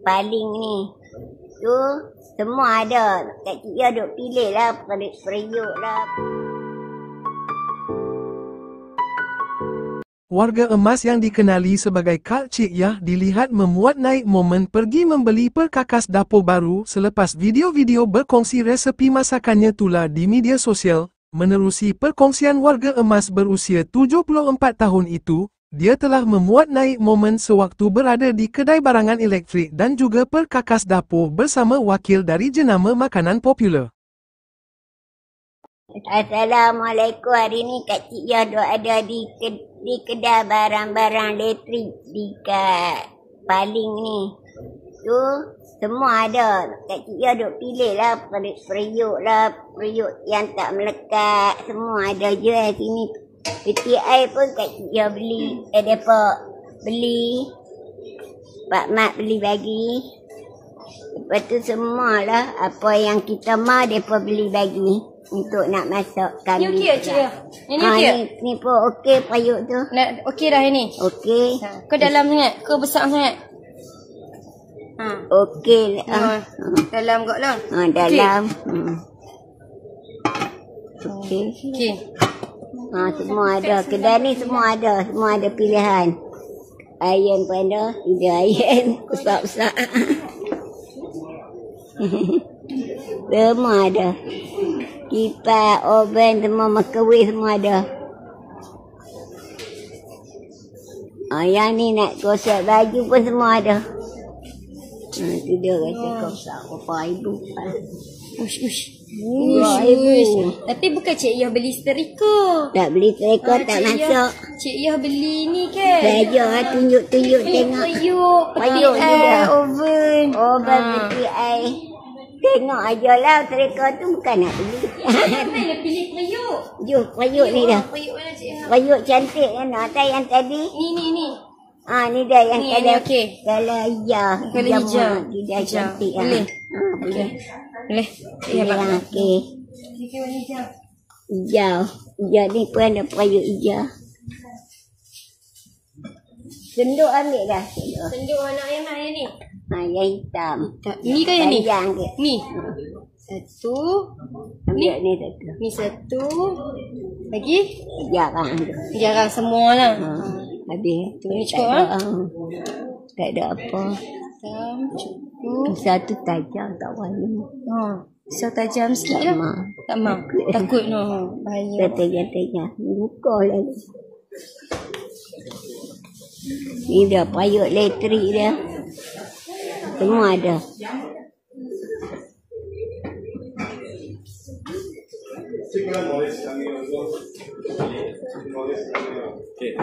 paling ni. Tu semua ada. Kak Cik Yah duk pilih lah, periuk lah. Warga emas yang dikenali sebagai Kak Cik Yah dilihat memuat naik momen pergi membeli perkakas dapur baru selepas video-video berkongsi resepi masakannya tular di media sosial. Menerusi perkongsian warga emas berusia 74 tahun itu, dia telah memuat naik momen sewaktu berada di kedai barangan elektrik dan juga perkakas dapur bersama wakil dari jenama makanan popular. Assalamualaikum. Hari ni Kak Cik Yah duk ada di kedai barang-barang elektrik di kat paling ni. Tu semua ada. Kak Cik Yah duk pilih lah, periuk lah, periuk yang tak melekat. Semua ada jual sini. Peti air pun Kak Cik Yah beli. Depa beli. Pak Mat beli bagi. Lepas tu semualah apa yang kita mahu depa beli bagi. Untuk nak masak kambing. Ni okey Cik Yah? Yang ni okey? Ni pun okey periuk tu. Okey dah ini? Okey. Kau dalam sangat? Kau besar sangat? Okey. Dalam kot lah. Dalam. Okey. Okey. Semua ada. Kedai ni semua ada. Semua ada pilihan. Iron pun ada. Tidak iron. Besar-besar. Semua ada. Kipas, oven, semua microwave semua ada. Yang ni nak gosok baju pun semua ada. Tu dia kata gosok berapa ribu. Ush. RM2,000. Tapi bukan Cik Yah beli setrika. Tak beli setrika, tak masuk. Cik Yah beli ni kan? Belajar tunjuk-tunjuk tengok. Periuk juga. Oven. Oven peti air. Tengok aja lah, setrika tu bukan nak beli. Mana pilih periuk? Jom, periuk ni dah. Periuk mana Cik Yah? Periuk cantik kan, atas yang tadi. Ni. Ni dah yang Ni kalau okey. Kalau hijau. Kalau hijau. Dia cantik. Boleh? Boleh. Boleh. Ya, okey. Okey, warna hijau. Hijau. Hijau ni pun ada periuk hijau. Senduk ambil dah. Senduk warna yang mana ni? Yang hitam. Ni kan yang ni? Panjang ke? Ni. Satu. Ambil ni satu. Ni satu. Lagi? Jarang. Jarang semua lah. Habis. Tu ni cukup Tak ada apa. Hitam, cukup. Satu tajam tak warna. So tajam sikit lah. Tak mau. Takut no. Bahaya. Tajam-tajam. Buka lagi. Ni dah periuk elektrik dia. Semua ada. Okay.